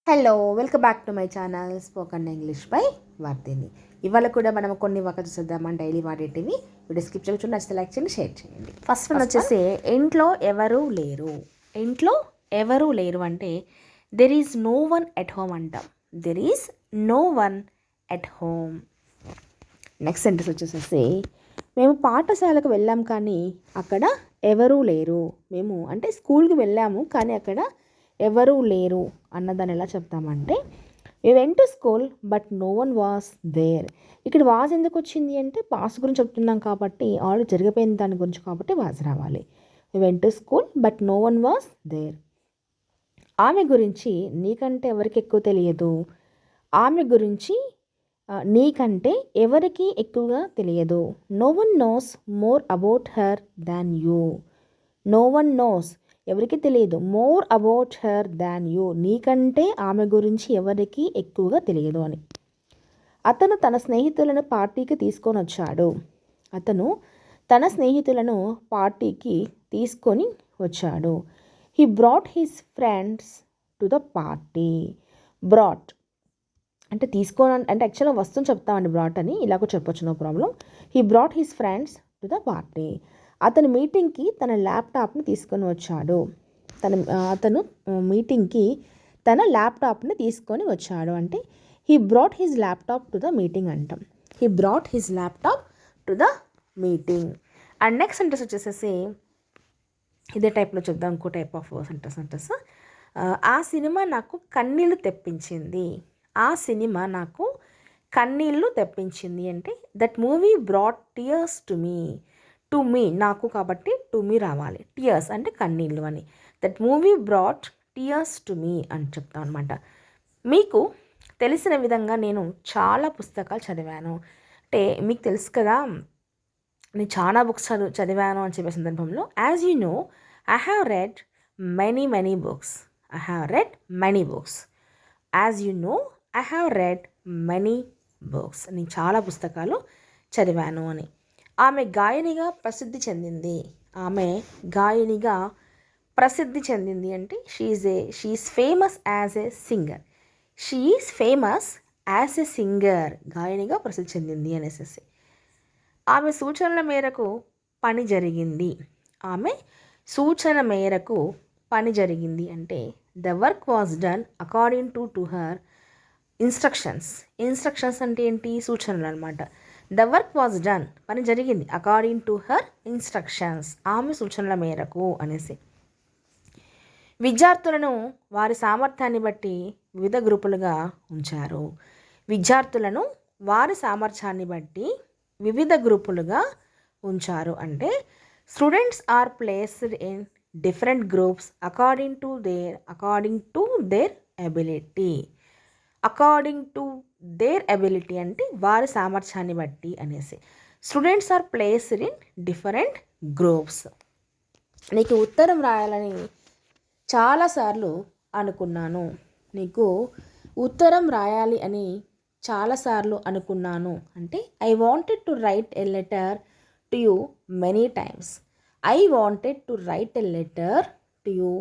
Hello welcome back to my channel spoken English by Varthini. ఇవాళ కూడా మనం కొన్ని వాకలు చూద్దామని డైలీ వాడేటివి. వీడియో స్కిప్ చేయకుండా నచ్చితే లైక్ చేయండి, షేర్ చేయండి. ఫస్ట్ వన్ వచ్చేసి ఇంట్లో ఎవరు లేరు. ఇంట్లో ఎవరు లేరు అంటే there is no one at home అంటాం. There is no one at home. Next sentence వచ్చేసేసి మేము పాఠశాలకు వెళ్ళాం కానీ అక్కడ ఎవరూ లేరు. మేము అంటే స్కూల్కి వెళ్ళాము కానీ అక్కడ ఎవరూ లేరు అన్నదాన్ని ఎలా చెప్తామంటే we went to school but no one was there. ఇక్కడ వాజ్ ఎందుకు వచ్చింది అంటే పాస్ట్ గురించి చెప్తున్నాం కాబట్టి, ఆల్రెడీ జరిగిపోయిన దాని గురించి కాబట్టి వాజ్ రావాలి. We went to school but no one was there. ఆమె గురించి నీకంటే ఎవరికి ఎక్కువ తెలియదు. ఆమె గురించి నీకంటే ఎవరికి ఎక్కువగా తెలియదు. No one knows more about her than you. No one knows ఎవరికి తెలియదు. More about her than you నీకంటే ఆమె గురించి ఎవరికి ఎక్కువగా తెలియదు అని. అతను తన స్నేహితులను పార్టీకి తీసుకొని వచ్చాడు. అతను తన స్నేహితులను పార్టీకి తీసుకొని వచ్చాడు. He brought his friends to the party. Brought అంటే తీసుకోని అంటే యాక్చువల్గా వస్తువుని చెప్తామండి బ్రాట్ అని, ఇలాగో చెప్పొచ్చు, no problem. He brought his friends to the party. అతను మీటింగ్కి తన ల్యాప్టాప్ని తీసుకొని వచ్చాడు. అతను మీటింగ్కి తన ల్యాప్టాప్ని తీసుకొని వచ్చాడు అంటే he brought his laptop to the meeting అంటాం. He brought his laptop to the meeting. And next sentence వచ్చేసేసి ఇదే టైప్లో చెప్దాం, ఇంకో టైప్ ఆఫ్ సెంటెన్స్. ఆ సినిమా నాకు కన్నీళ్ళు తెప్పించింది. ఆ సినిమా నాకు కన్నీళ్ళు తెప్పించింది అంటే that movie brought tears to me. To me నాకు కాబట్టి టు మీ రావాలి. టియర్స్ అంటే కన్నీళ్ళు అని. That movie brought tears to me అని చెప్తాం అనమాట. మీకు తెలిసిన విధంగా నేను చాలా పుస్తకాలు చదివాను అంటే మీకు తెలుసు కదా, నేను చాలా బుక్స్ చదివాను అని చెప్పే సందర్భంలో as you know I have read many books. I have read many books. As you know I have read many books. నేను చాలా పుస్తకాలు చదివాను అని. ఆమె గాయనిగా ప్రసిద్ధి చెందింది. ఆమె గాయనిగా ప్రసిద్ధి చెందింది అంటే she's famous as a singer. She's famous as a singer. గాయనిగా ప్రసిద్ధి చెందింది అనేసి. ఆమె సూచనల మేరకు పని జరిగింది. ఆమె సూచన మేరకు పని జరిగింది అంటే the work was done according to her instructions. Instructions అంటే ఏంటి? సూచనలు అనమాట. ద వర్క్ వాజ్ డన్ పని జరిగింది అకార్డింగ్ టు హర్ ఇన్స్ట్రక్షన్స్ ఆమె సూచనల మేరకు అనేసి. విద్యార్థులను వారి సామర్థ్యాన్ని బట్టి వివిధ గ్రూపులుగా ఉంచారు. విద్యార్థులను వారి సామర్థ్యాన్ని బట్టి వివిధ గ్రూపులుగా ఉంచారు అంటే students are placed in different groups according to their ability. According to their ability అంటే వారి సామర్థ్యాన్ని బట్టి అనేసి. Students are placed in different groups. నీకు ఉత్తరం రాయాలని చాలాసార్లు అనుకున్నాను. నీకు ఉత్తరం రాయాలి అని చాలాసార్లు అనుకున్నాను అంటే I wanted to right a letter to you many times. I wanted to right a letter to you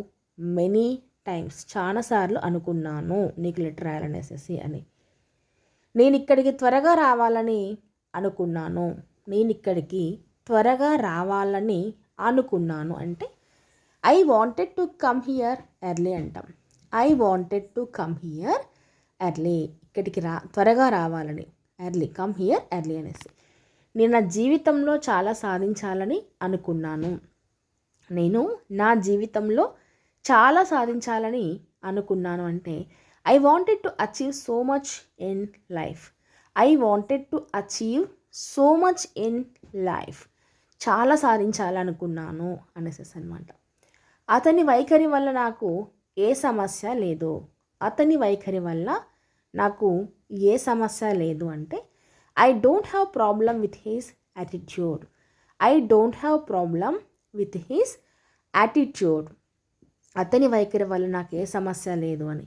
many times. చాలాసార్లు అనుకున్నాను నీకు లెటర్ రాయాలనేసి అని. నేను ఇక్కడికి త్వరగా రావాలని అనుకున్నాను. నేను ఇక్కడికి త్వరగా రావాలని అనుకున్నాను అంటే I wanted to come here early అంటాం. I wanted to come here early. ఇక్కడికి త్వరగా రావాలని. ఎర్లీ, కమ్ హియర్ ఎర్లీ అనేసి. నేను నా జీవితంలో చాలా సాధించాలని అనుకున్నాను. నేను నా జీవితంలో చాలా సాధించాలని అనుకున్నాను అంటే I wanted to achieve so much in life. I wanted to achieve so much in life. చాలా సాధించాలనుకున్నాను అనేసి అనమాట. అతని వైఖరి వల్ల నాకు ఏ సమస్య లేదు. అతని వైఖరి వల్ల నాకు ఏ సమస్య లేదు అంటే I don't have problem with his attitude. I don't have problem with his attitude. అతని వైఖరి వల్ల నాకు ఏ సమస్య లేదు అని.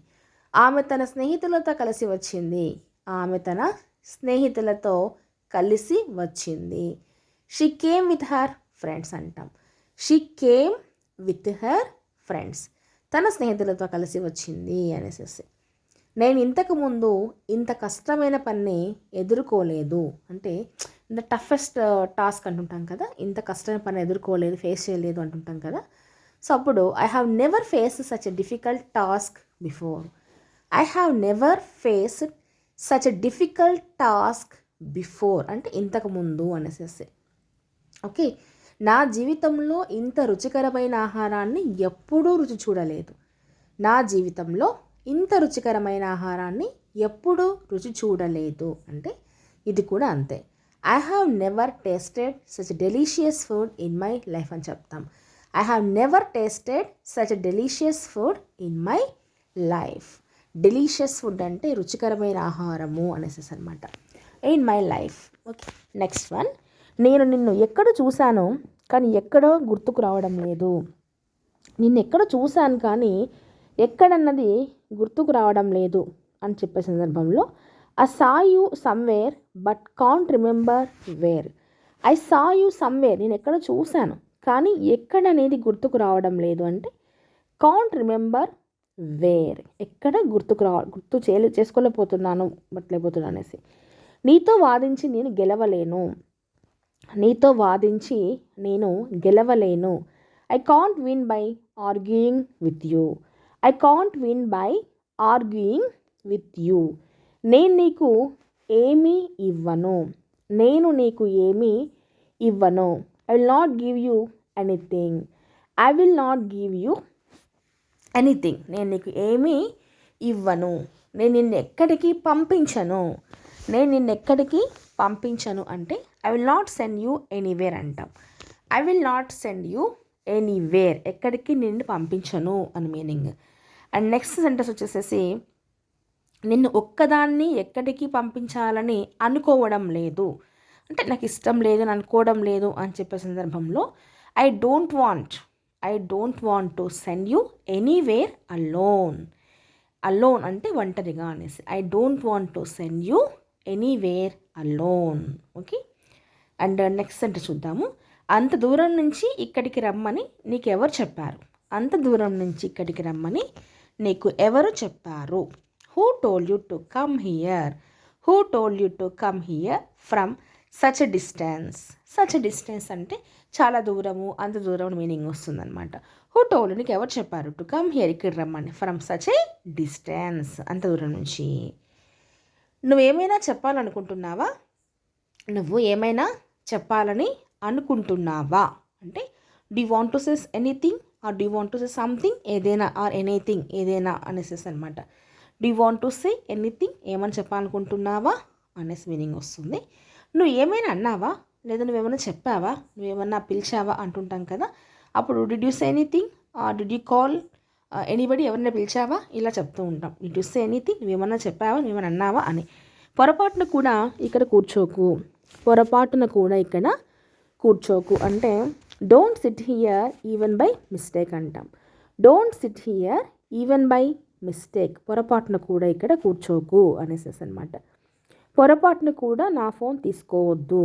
ఆమె తన స్నేహితులతో కలిసి వచ్చింది. ఆమె తన స్నేహితులతో కలిసి వచ్చింది. She came with her friends అంటాం. She came with her friends. తన స్నేహితులతో కలిసి వచ్చింది అనేసి. నేను ఇంతకుముందు ఇంత కష్టమైన పని ఎదుర్కోలేదు. అంటే ఇంత టఫెస్ట్ టాస్క్ అంటుంటాం కదా, ఇంత కష్టమైన పని ఎదుర్కోలేదు, ఫేస్ చేయలేదు అంటుంటాం కదా. సో అప్పుడు I have never faced such a difficult task before. I have never faced such a difficult task before అంటే ఇంతకుముందు అనేసి. ఓకే, నా జీవితంలో ఇంత రుచికరమైన ఆహారాన్ని ఎప్పుడూ రుచి చూడలేదు. నా జీవితంలో ఇంత రుచికరమైన ఆహారాన్ని ఎప్పుడూ రుచి చూడలేదు అంటే ఇది కూడా అంతే. I have never tasted such delicious food in my life అని చెప్తాం. I have never tasted such delicious food in my life. Delicious food అంటే రుచికరమైన ఆహారము అనేసి అనమాట. In my life. Okay, next one. నేను నిన్ను ఎక్కడ చూశాను కానీ ఎక్కడో గుర్తుకు రావడం లేదు. నిన్ను ఎక్కడ చూశాను కానీ ఎక్కడన్నది గుర్తుకు రావడం లేదు అని చెప్పే సందర్భంలో I saw you somewhere but can't remember where. I saw you somewhere, నేను ఎక్కడ చూశాను కానీ ఎక్కడనేది గుర్తుకు రావడం లేదు అంటే కాంట్ రిమెంబర్ వేర్, ఎక్కడ గుర్తు చేసుకోలేకపోతున్నాను అనేసి. నీతో వాదించి నేను గెలవలేను. నీతో వాదించి నేను గెలవలేను. I can't win by arguing with you. I can't win by arguing with you. నేను నీకు ఏమీ ఇవ్వను. నేను నీకు ఏమీ ఇవ్వను. I will not give you anything. I will not give you anything. నేను నీకు ఏమీ ఇవ్వను. నేను నిన్ను ఎక్కడికి పంపించను. నేను నిన్ను ఎక్కడికి పంపించను అంటే I will not send you anywhere అంటాం. I will not send you anywhere, ఎక్కడికి నిన్ను పంపించను అని మీనింగ్. అండ్ నెక్స్ట్ సెంటెన్స్ వచ్చేసేసి నిన్ను ఒక్కదాన్ని ఎక్కడికి పంపించాలని అనుకోవడం లేదు అంటే నాకు ఇష్టం లేదు అని అనుకోవడం లేదు అని చెప్పే సందర్భంలో I don't want to send you anywhere alone. Alone అంటే ఒంటరిగా అనేసి. I don't want to send you anywhere alone. Okay, and next sentence చూద్దాము. అంత దూరం నుంచి ఇక్కడికి రమ్మని నీకు ఎవరు చెప్పారు. అంత దూరం నుంచి ఇక్కడికి రమ్మని నీకు ఎవరు చెప్పారు. Who told you to come here. Who told you to come here from such a distance. Such a distance అంటే చాలా దూరము, అంత దూరం మీనింగ్ వస్తుందన్నమాట. హూ టోల్డ్, నీకు ఎవరు చెప్పారు, టు కమ్ హియర్ ఇక్కడ రమ్మని, ఫ్రమ్ సచ్ ఏ డిస్టెన్స్ అంత దూరం నుంచి. నువ్వేమైనా చెప్పాలనుకుంటున్నావా. నువ్వు ఏమైనా చెప్పాలని అనుకుంటున్నావా అంటే do you want to say anything or do you want to say something, ఏదైనా ఆర్ ఎనీథింగ్ ఏదైనా అనేసి అనమాట. Do you want to say anything, ఏమైనా చెప్పాలనుకుంటున్నావా అనేసి మీనింగ్ వస్తుంది. నువ్వు ఏమైనా అన్నావా లేదా నువ్వేమైనా చెప్పావా, నువ్వేమన్నా పిలిచావా అంటుంటాం కదా. అప్పుడు did you say anything or did you call anybody, ఎవరైనా పిలిచావా ఇలా చెప్తూ ఉంటాం. డిడ్ యూ సే ఎనీథింగ్, నువ్వేమన్నా చెప్పావా, నువ్వేమన్నా అన్నావా అని. పొరపాటున కూడా ఇక్కడ కూర్చోకు. పొరపాటున కూడా ఇక్కడ కూర్చోకు అంటే don't sit here even by mistake అంటాం. Don't sit here even by mistake, పొరపాటున కూడా ఇక్కడ కూర్చోకు అనేసి అనమాట. పొరపాటున కూడా నా ఫోన్ తీసుకోవద్దు.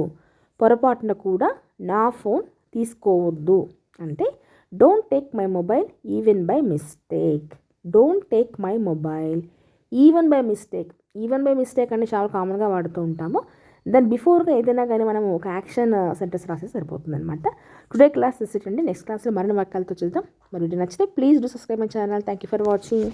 పొరపాటున కూడా నా ఫోన్ తీసుకోవద్దు అంటే don't take my mobile even by mistake. Don't take my mobile even by mistake. Even by mistake అంటే చాలా కామన్గా వాడుతూ ఉంటాము. దాని బిఫోర్గా ఏదైనా కానీ మనం ఒక యాక్షన్ సెంటెన్స్ రాస్తే సరిపోతుంది అనమాట. టుడే క్లాస్ ఇట్ అండి. నెక్స్ట్ క్లాస్లో మరిన్ని వాక్యాలతో చూద్దాం. మరి వీడియో నచ్చితే please do subscribe my channel. Thank you for watching.